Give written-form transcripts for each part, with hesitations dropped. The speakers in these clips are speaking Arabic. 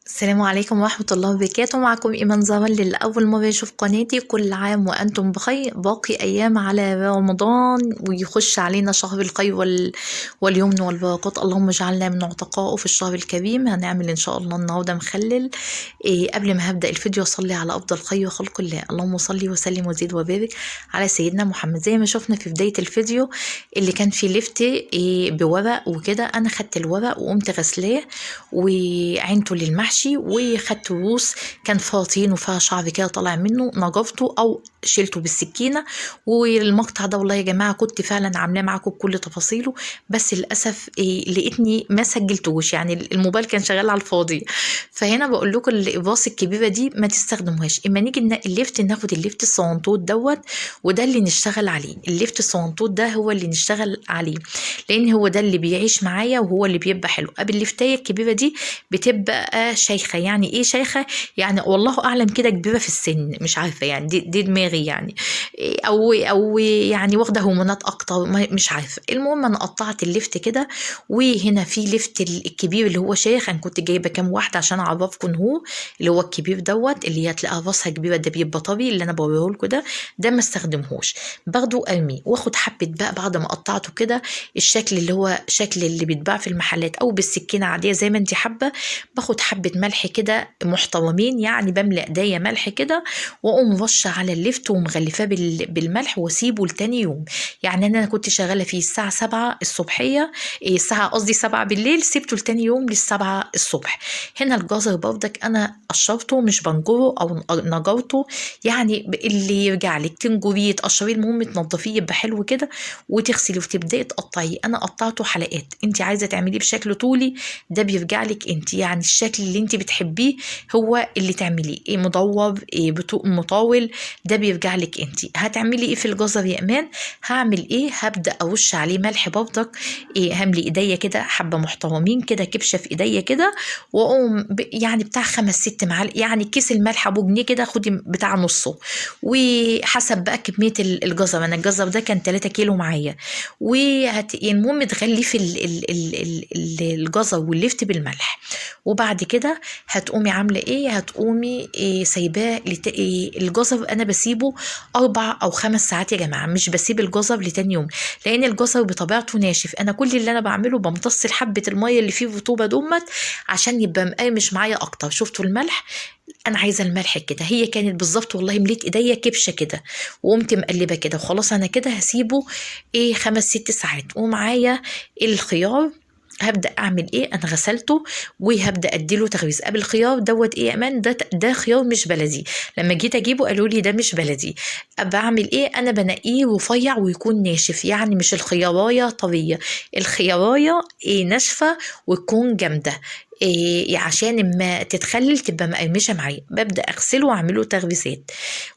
السلام عليكم ورحمة الله وبركاته. معكم إيمان زمن لأول مرة يشوف قناتي. كل عام وأنتم بخير. باقي أيام على رمضان ويخش علينا شهر الخير واليمن والبركات. اللهم اجعلنا من عتقائه في الشهر الكريم. هنعمل إن شاء الله النهاردة مخلل. قبل ما هبدأ الفيديو صلي على أفضل خير خلق الله. اللهم صلي وسلم وزيد وبارك على سيدنا محمد. زي ما شفنا في بداية الفيديو اللي كان فيه لفت بورق وكده، أنا خدت الورق وقمت غسلاه وعينته للمحشي وخدت روس كان فاطين وفيها شعر كده طالع منه، نجفته او شلته بالسكينه. والمقطع ده والله يا جماعه كنت فعلا عاملاه معاكم بكل تفاصيله، بس للاسف لقيتني ما سجلتوش، يعني الموبايل كان شغال على الفاضي. فهنا بقول لكم الاقراص الكبيره دي ما تستخدموهاش. اما نيجي الليفت ناخد الليفت الصغنطوط دوت، وده اللي نشتغل عليه. الليفت الصغنطوط ده هو اللي نشتغل عليه، لان هو ده اللي بيعيش معايا وهو اللي بيبقى حلو. قبل الليفتايه الكبيره دي بتبقى شيخه. يعني ايه شيخه؟ يعني والله اعلم كده كبيره في السن، مش عارفه يعني، دي دماغي يعني، او يعني واخده هرمونات اكتر، مش عارفه. المهم انا قطعت الليفت كده، وهنا في ليفت الكبير اللي هو شيخ. انا كنت جايبه كام واحده عشان اعرفكم هو اللي هو الكبير دوت، اللي هتلاقيها راسها كبيره، ده بيبقى طري اللي انا بوريه لكم ده ما استخدمهوش، باخده ارميه واخد حبه بقى بعد ما قطعته كده الشكل اللي هو شكل اللي بيتباع في المحلات او بالسكينه عاديه زي ما انت حابه. باخد حبه ملح كده محترمين، يعني بملى ايديا ملح كده، واقوم رشه على اللفت ومغلفاه بالملح واسيبه لتاني يوم. يعني انا كنت شغاله فيه الساعه 7 الصبحيه، الساعه قصدي 7 بالليل، سيبته لتاني يوم للسبعة الصبح. هنا الجزر برضك انا قشرته مش بنجره او نجرته، يعني اللي يرجع لك تنجريه تقشريه، المهم تنضفيه يبقى حلو كده وتغسليه وتبداي تقطعيه. انا قطعته حلقات، انت عايزه تعمليه بشكل طولي ده بيرجع لك انت، يعني الشكل اللي انت بتحبيه هو اللي تعمليه، ايه مدور ايه مطاول، ده بيرجع لك انت. هتعملي ايه في الجزر يا امان؟ هعمل ايه؟ هبدا ارش عليه ملح برضك، ايه هملي ايديا كده حبه محترمين كده، كبشه في ايديا كده، واقوم يعني بتاع 5 6 معالق، يعني كيس الملح ابو جنيه كده خدي بتاع نصه، وحسب بقى كميه الجزر. انا الجزر ده كان 3 كيلو معايا. المهم تغلفي الجزر واللفت بالملح، وبعد كده هتقومي عامله ايه؟ هتقومي سايباه الجزر انا بسيبه 4 أو 5 ساعات يا جماعه، مش بسيب الجزر لتاني يوم، لان الجزر بطبيعته ناشف. انا كل اللي انا بعمله بمتص حبه الميه اللي فيه رطوبه دمت عشان يبقى مقامش معايا اكتر. شفتوا الملح؟ انا عايزه الملح كده، هي كانت بالظبط والله مليت ايديا كبشه كده، وقمت مقلبه كده وخلاص. انا كده هسيبه 5 6 ساعات. ومعايا الخيار، هبدا اعمل ايه؟ انا غسلته وهبدا اديله تغويز. قبل الخيار دوت ايه يا امان؟ ده خيار مش بلدي. لما جيت اجيبه قالوا لي ده مش بلدي. بعمل ايه؟ انا بنقيه رفيع ويكون ناشف، يعني مش الخيارايه طريه، الخيارايه ناشفه وتكون جامده، عشان اما تتخلل تبقى مقرمشه معايا. ببدا اغسله واعمله تغويزات.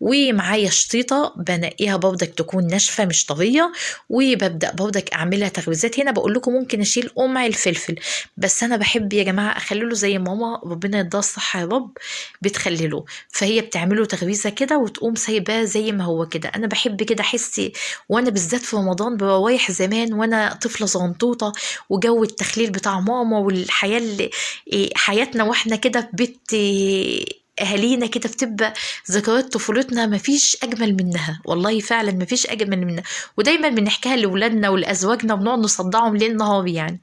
ومعايا شطيطه بنقيها برضك تكون ناشفه مش طريه، وببدا برضك اعملها تغويزات. هنا بقول لكم ممكن اشيل قمع الفلفل، بس انا بحب يا جماعه اخلله زي ماما ربنا يديها الصحه يا رب بتخلله، فهي بتعمله تغويزه كده وتقوم سايباه زي ما هو كده. انا بحب كده احس، وانا بالذات في رمضان بروايح زمان وانا طفله صغنطوطه، وجو التخليل بتاع ماما والحياه اللي حياتنا واحنا كده في بيت اهالينا كده، بتبقى ذكريات طفولتنا مفيش اجمل منها، والله فعلا مفيش اجمل منها، ودايما بنحكيها لاولادنا ولازواجنا وبنقعد نصدعهم ليل نهار يعني.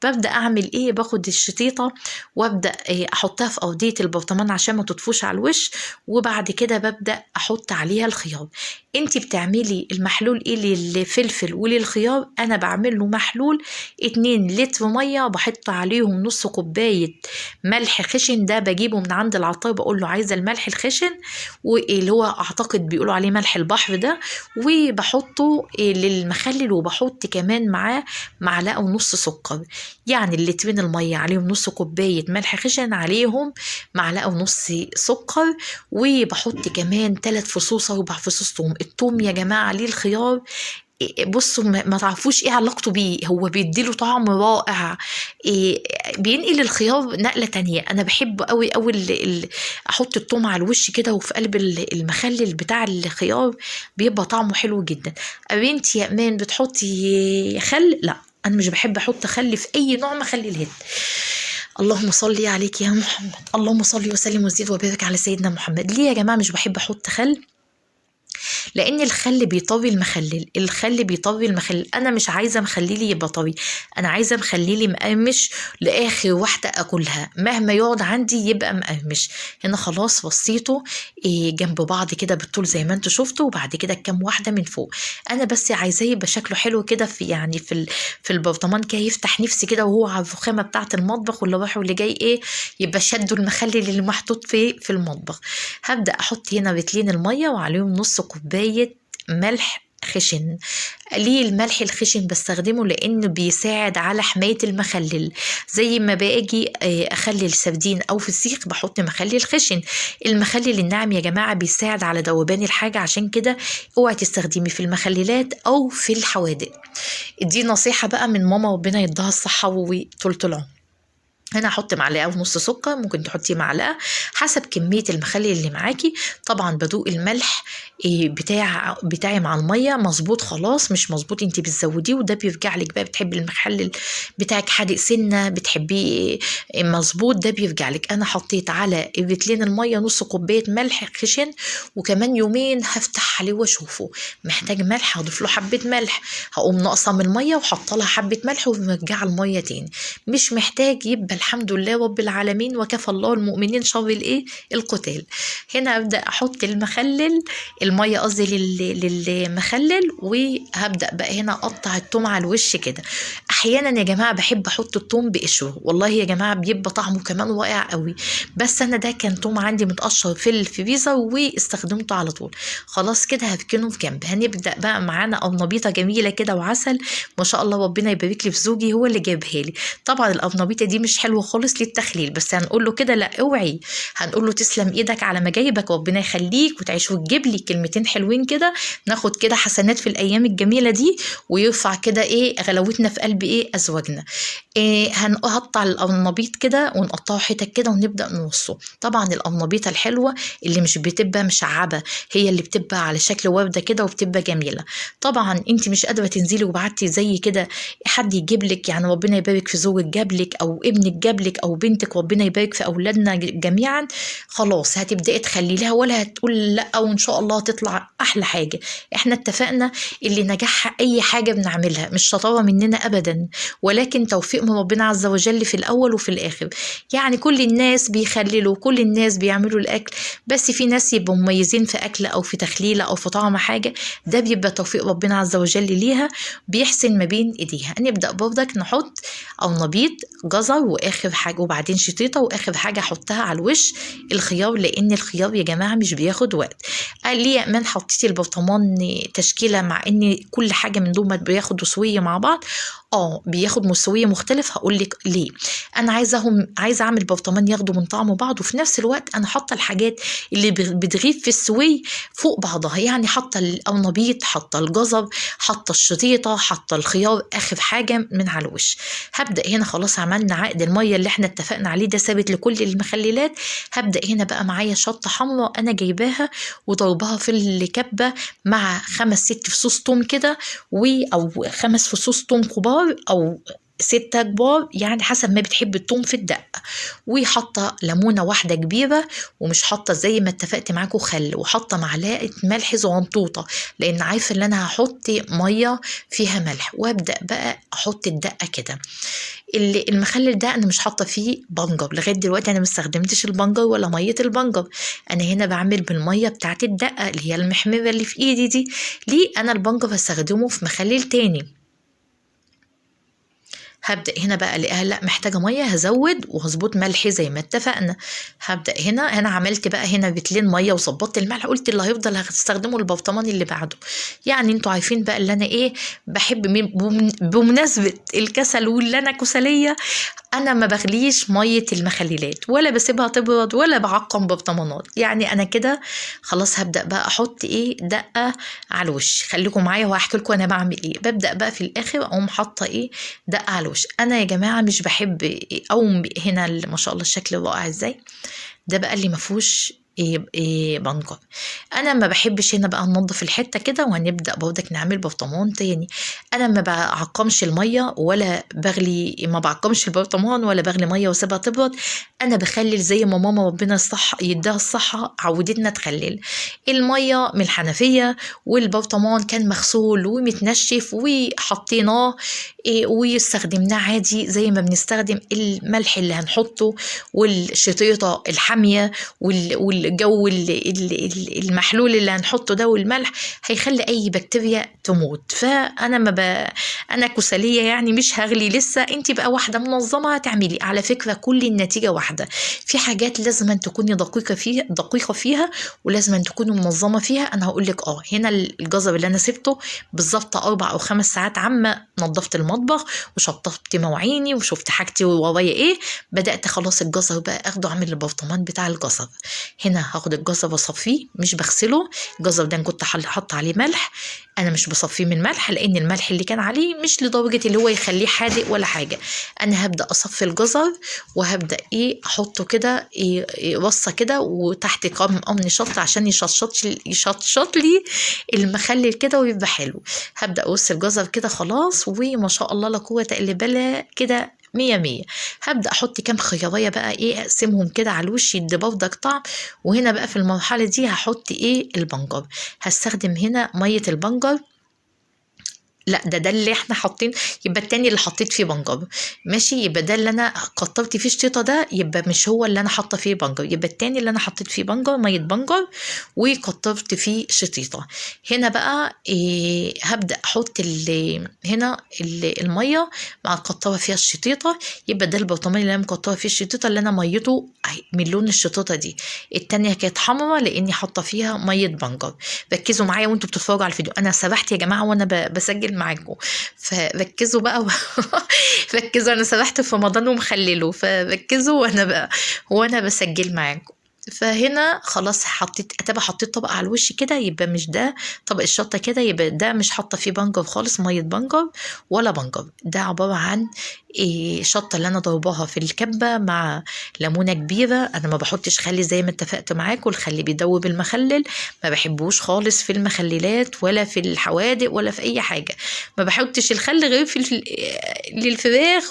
ببدا اعمل ايه؟ باخد الشطيطه وابدا احطها في ارضيه البرطمان عشان ما تطفوش على الوش، وبعد كده ببدا احط عليها الخيار. انتي بتعملي المحلول ايه للفلفل وللخيار؟ انا بعمل له محلول 2 لتر ميه، بحط عليهم نص كوبايه ملح خشن، ده بجيبه من عند العطار بقول له عايزه الملح الخشن، واللي هو اعتقد بيقولوا عليه ملح البحر ده، وبحطه للمخلل، وبحط كمان معاه معلقه ونص سكر. يعني اللترين الميه عليهم نص كوبايه ملح خشن، عليهم معلقه ونص سكر، وبحط كمان 3 فصوص 4 فصوص توم. التوم يا جماعه ليه الخيار بصوا ما تعرفوش ايه علاقته بيه، هو بيديله طعم رائع، إيه بينقل الخيار نقلة تانية. انا بحب قوي قوي احط الثوم على الوش كده وفي قلب المخلل بتاع الخيار، بيبقى طعمه حلو جدا. بنتي يا امان بتحطي خل؟ لا انا مش بحب احط خل في اي نوع مخللات. اللهم صل عليك يا محمد، اللهم صل وسلم وزد وبارك على سيدنا محمد. ليه يا جماعه مش بحب احط خل؟ لان الخل بيطوي المخلل، الخل بيطوي المخلل، انا مش عايزه مخللي يبقى طري، انا عايزه مخللي مقرمش لاخر واحده اكلها، مهما يقعد عندي يبقى مقرمش. هنا خلاص فصيته جنب بعض كده بالطول زي ما انتوا شفتوا، وبعد كده كام واحده من فوق. انا بس عايزاه يبقى شكله حلو كده في يعني في البرطمان كده، يفتح نفسي كده وهو على الرخامه بتاعه المطبخ، واللي رايح واللي جاي يبقى شدوا المخلل اللي محطوط في المطبخ. هبدا احط هنا رتلين الميه وعليهم نص كوبايه ملح خشن. ليه الملح الخشن بستخدمه؟ لانه بيساعد على حماية المخلل. زي ما باجي اخلل سردين او فسيخ بحط مخلل خشن. المخلل الناعم يا جماعة بيساعد على ذوبان الحاجة، عشان كده اوعي تستخدمي في المخللات او في الحوادق. دي نصيحة بقى من ماما، ربنا يديها الصحة وطولة العمر. هنا هحط معلقه ونص سكر، ممكن تحطي معلقه حسب كميه المخلل اللي معاكي. طبعا بدوق الملح بتاعي مع الميه مظبوط خلاص، مش مظبوط انت بتزوديه، وده بيرجع لك بقى. بتحبي المخلل بتاعك حادق سنه، بتحبيه مظبوط، ده بيرجع لك. انا حطيت على رتلين الميه نص كوبايه ملح خشن، وكمان يومين هفتح عليه واشوفه محتاج ملح هضيف له حبه ملح، هقوم ناقصه من الميه وحاطه لها حبه ملح ومرجعه الميه تاني. مش محتاج يبقى الحمد لله رب العالمين وكفى الله المؤمنين شر القتال. هنا ابدا احط الميه قصدي للمخلل، وهبدا بقى هنا اقطع الثوم على الوش كده. احيانا يا جماعه بحب احط الثوم بقشره، والله يا جماعه بيبقى طعمه كمان رائع قوي، بس انا ده كان ثوم عندي متقشر في الفريزر واستخدمته على طول. خلاص كده هركنه في جنب. هنبدا بقى معانا قرنبيطه جميله كده وعسل، ما شاء الله ربنا يبارك لي في زوجي هو اللي جابها لي. طبعا القرنبيطه دي مش حلوه خالص للتخليل، بس هنقول له كده لا اوعي، هنقول له تسلم ايدك على مجايبك، ربنا يخليك وتعيش وتجيب لي كلمتين حلوين كده، ناخد كده حسنات في الايام الجميله دي، ويرفع كده غلاوتنا في قلب ازواجنا. هنقطع القرنبيط كده ونقطعه حتت كده ونبدا نوصه. طبعا القرنبيطه الحلوه اللي مش بتبقى مشعبه، هي اللي بتبقى على شكل ورده كده وبتبقى جميله. طبعا انت مش قادره تنزلي وبعتي زي كده حد يجيب لك، يعني ربنا يبارك في زوجك جابلك او ابنك جابلك او بنتك، ربنا يبارك في اولادنا جميعا. خلاص هتبداي تخليلها ولا هتقول لا، وان شاء الله هتطلع احلى حاجه. احنا اتفقنا اللي نجاح اي حاجه بنعملها مش شطاره مننا ابدا، ولكن توفيق من ربنا عز وجل في الاول وفي الاخر. يعني كل الناس بيخللوا، كل الناس بيعملوا الاكل، بس في ناس يبقوا مميزين في اكل او في تخليله او في طعم حاجه، ده بيبقى توفيق ربنا عز وجل ليها، بيحسن ما بين ايديها. نبدا برضك نحط قرنبيط جزر، واخر حاجه وبعدين شطيطه، واخر حاجه احطها على الوش الخيار، لان الخيار يا جماعه مش بياخد وقت. قال لي يا امان حطيتي البرطمان تشكيله، مع ان كل حاجه من دول بياخدوا سويه مع بعض. بياخد مسويه مختلف، هقول لك ليه. انا عايزه اعمل برطمان ياخدوا من طعم بعض، وفي نفس الوقت انا حاطه الحاجات اللي بتغيب في السوي فوق بعضها، يعني حاطه القرنبيط، حاطه الجزر، حاطه الشطيطه، حاطه الخيار اخر حاجه من على الوش. هبدا هنا خلاص عملنا عقد الميه اللي احنا اتفقنا عليه، ده ثابت لكل المخللات. هبدا هنا بقى معايا شطه حمراء انا جايباها وضربها في الكبه مع 5-6 فصوص توم كده، او 5 فصوص توم كبار او 6 كبار، يعني حسب ما بتحب الثوم في الدقة. وحاطة ليمونة واحدة كبيرة، ومش حاطة زي ما اتفقت معاكم خل، وحاطة معلقة ملح صغنطوطة، لأن عارفة إن أنا هحط مية فيها ملح. وأبدأ بقى أحط الدقة كده. المخلل ده أنا مش حاطة فيه بنجر لغاية دلوقتي، أنا مستخدمتش البنجر ولا مية البنجر، أنا هنا بعمل بالمية بتاعت الدقة اللي هي المحمرة اللي في إيدي دي. ليه أنا البنجر هستخدمه في مخلل تاني؟ هبدأ هنا بقى الاقيها لا محتاجة مية، هزود وهظبط ملحي زي ما اتفقنا. هبدأ هنا عملت بقى هنا بتلين مية وظبطت الملح، قلت اللي هيفضل هتستخدمه البرطمان اللي بعده. يعني انتوا عارفين بقى اللي انا بحب بمناسبة الكسل واللي انا كسلية، انا ما بغليش مية المخللات ولا بسيبها تبرد ولا بعقم برطمانات. يعني انا كده خلاص هبدأ بقى احط دقة على الوش. خليكم معايا وهحكي لكم انا بعمل ببدأ بقى في الاخر اقوم حاطة دقة على الوش. انا يا جماعة مش بحب هنا ما شاء الله الشكل رائع ازاي، ده بقى اللي ما فيهوش إيه بنجر. انا ما بحبش هنا بقى ننضف الحته كده، وهنبدا برضك نعمل برطمان تاني. انا ما بعقمش الميه ولا بغلي، ما بعقمش البرطمان ولا بغلي ميه واسيبها تبرد. انا بخلل زي ما ماما ربنا الصح يديها الصحه عودتنا تخلل الميه من الحنفيه، والبرطمان كان مغسول ومتنشف وحطيناه واستخدمناه عادي زي ما بنستخدم الملح اللي هنحطه والشطيطه الحاميه والجو المحلول اللي هنحطه ده والملح هيخلي اي بكتيريا تموت. فانا ما انا كسليه يعني مش هغلي لسه. انت بقى واحده منظمه هتعملي على فكره كل النتيجه واحده. في حاجات لازم أن تكوني دقيقه فيها ولازم أن تكوني منظمه فيها. انا هقول لك هنا الجزر اللي انا سبته بالظبط 4 أو 5 ساعات عما نظفت المطبخ وشطفت مواعيني وشفت حاجتي ورايا ايه، بدات خلاص الجزر بقى اخده اعمل البرطمان بتاع الجزر. هنا هاخد الجزر واصفيه، مش بغسله. الجزر ده كنت حط عليه ملح، انا مش بصفيه من ملح لان الملح اللي كان عليه مش لدرجه اللي هو يخليه حادق ولا حاجه. انا هبدا اصفي الجزر وهبدا احطه كده رصه كده وتحت قرن شط عشان يشطشط لي المخلل كده ويبقى حلو. هبدا ارص الجزر كده خلاص، وما شاء الله لا قوه الا بالله كده 100. هبدأ أحط كام خيارية بقى أقسمهم كده على الوش يدي برضك طعم. وهنا بقى في المرحلة دي هحط البنجر. هستخدم هنا مية البنجر. لا ده اللي احنا حاطين، يبقى التاني اللي حطيت فيه بنجر ماشي. يبقى ده اللي انا كترت فيه شطيطه، ده يبقى مش هو اللي انا حاطه فيه بنجر. يبقى التاني اللي انا حطيت فيه بنجر ميه بنجر وكترت فيه شطيطه. هنا بقى هبدا احط هنا الميه مع القطره فيها الشطيطه. يبقى ده البرطمان اللي انا مكتره فيه الشطيطه اللي انا ميته من لون الشطيطه دي. التانيه كانت حمراء لاني حاطه فيها ميه بنجر. ركزوا معايا وانتوا بتتفرجوا على الفيديو، انا سبحت يا جماعه وانا بسجل معاكم، فركزوا بقى ركزوا. انا سبحت في رمضان ومخلله، فركزوا وانا بسجل معاكم. فهنا خلاص حطيت طبق على الوش كده. يبقى مش ده طبق الشطه كده، يبقى ده مش حاطه فيه بنجر خالص، ميه بنجر ولا بنجر. ده عباره عن شطه اللي انا ضرباها في الكبه مع ليمونه كبيره. انا ما بحطش خل زي ما اتفقت معاكم، الخل بيدوب المخلل، ما بحبوش خالص في المخللات ولا في الحوادق ولا في اي حاجه. ما بحطش الخل غير في للفراخ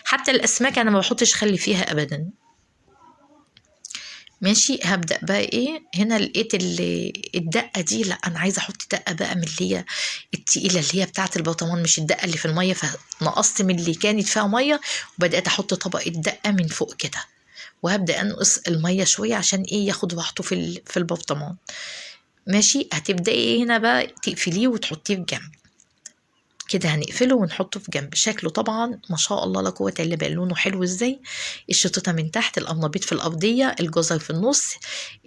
حتى الاسماك انا ما بحطش خل فيها ابدا ماشي. هبدأ بقى هنا لقيت الدقة دي، لا انا عايزة احط دقة بقى من اللي هي التقيلة اللي هي بتاعة البرطمان، مش الدقة اللي في المية. فنقصت من اللي كانت فيها مية وبدأت احط طبق الدقة من فوق كده، وهبدأ انقص المية شوية عشان ياخد راحته في البرطمان ماشي. هتبدأي هنا بقى تقفليه وتحطيه في جنب كده. هنقفله ونحطه في جنب. شكله طبعا ما شاء الله لا قوه الا بالله، لونه حلو ازاي. الشطوطه من تحت، القرنبيط في الارضيه، الجزر في النص،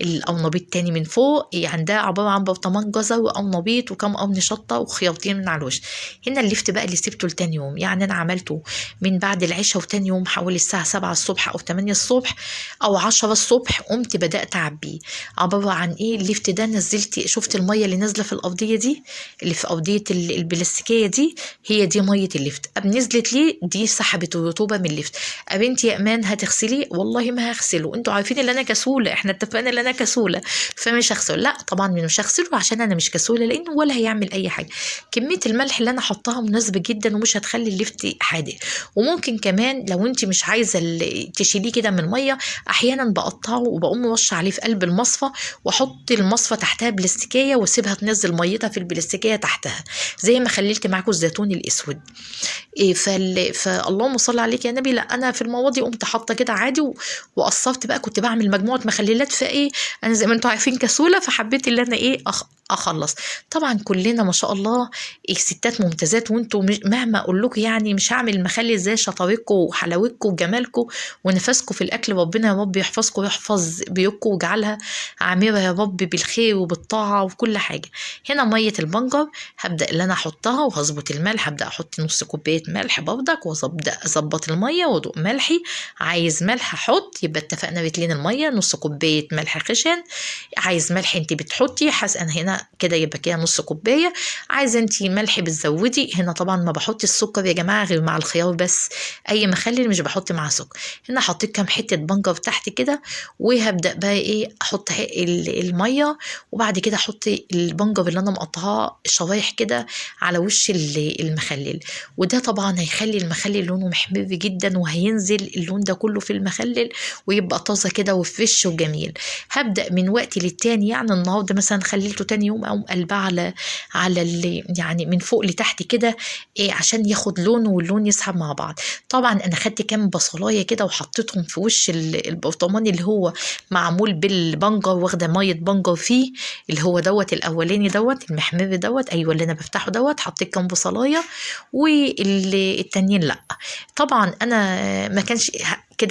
القرنبيط تاني من فوق. يعني ده عباره عن برطمان جزر وقرنبيط وكم قرن شطه وخيارتين من على الوش. هنا اللفت بقى اللي سبته لتاني يوم، يعني انا عملته من بعد العشاء وتاني يوم حوالي الساعه 7 الصبح او 8 الصبح او 10 الصبح قمت بدات اعبيه. عباره عن اللفت ده نزلت، شفت الميه اللي نازله في الارضيه دي اللي في ارضيه البلاستيكيه دي، هي دي ميه اللفت. نزلت ليه دي سحبت الرطوبه من اللفت. بنتي يا امان هتغسليه؟ والله ما هغسله، انتوا عارفين ان انا كسوله، احنا اتفقنا ان انا كسوله فمش هغسله. لا طبعا مش هغسله عشان انا مش كسوله، لانه ولا هيعمل اي حاجه. كميه الملح اللي انا حطاها مناسبه جدا ومش هتخلي اللفت حادق. وممكن كمان لو انت مش عايزه تشيليه كده من الميه، احيانا بقطعه وبقوم رش عليه في قلب المصفى واحط المصفى تحتها بلاستيكيه واسيبها تنزل ميتها في البلاستيكيه تحتها زي ما خللت معاكم الزيتون الاسود. فاللهم صل عليك يا نبي. لا انا في المواضيع قمت حاطه كده عادي وقصرت بقى. كنت بعمل مجموعه مخللات انا زي ما انتوا عارفين كسوله، فحبيت ان انا اخلص. طبعا كلنا ما شاء الله ستات ممتازات، وانتوا مهما اقول لكم يعني مش هعمل مخلل زي شطارتكم وحلاوتكم وجمالكم ونفسكم في الاكل. ربنا يا رب يحفظكم ويحفظ بيوتكم ويجعلها عامره يا رب بالخير وبالطاعه وكل حاجه. هنا ميه البنجر هبدا اللي انا احطها وهظبط الملح. هبدا احط نص كوبايه ملح برضك وابدا اظبط الميه وادوق ملحي. عايز ملح احط، يبقى اتفقنا 2 الميه، نص كوبايه ملح خشن. عايز ملح انت بتحطي انا هنا هنا كده يبقى كده نص كوبايه. عايزه انتي ملح بتزودي. هنا طبعا ما بحط السكر يا جماعه غير مع الخيار بس، اي مخلل مش بحط معاه سكر. هنا حطيت كام حته بنجر تحت كده، وهبدا بقى ايه احط الميه، وبعد كده احط البنجر اللي انا مقطعاه شرايح كده على وش المخلل. وده طبعا هيخلي المخلل لونه محمر جدا، وهينزل اللون ده كله في المخلل ويبقى طازه كده وفريش وجميل. هبدا من وقت للتاني، يعني النهارده مثلا خليته تاني يوم او قلبها على يعني من فوق لتحت كده، إيه عشان ياخد لون واللون يسحب مع بعض. طبعا انا خدت كام بصلايه كده وحطيتهم في وش البرطمان اللي هو معمول بالبنجر، واخده ميه بنجر فيه، اللي هو دوت الاولاني دوت المحمر دوت، ايوه اللي انا بفتحه دوت. حطيت كام بصلايه والتانيين لا. طبعا انا ما كانش كده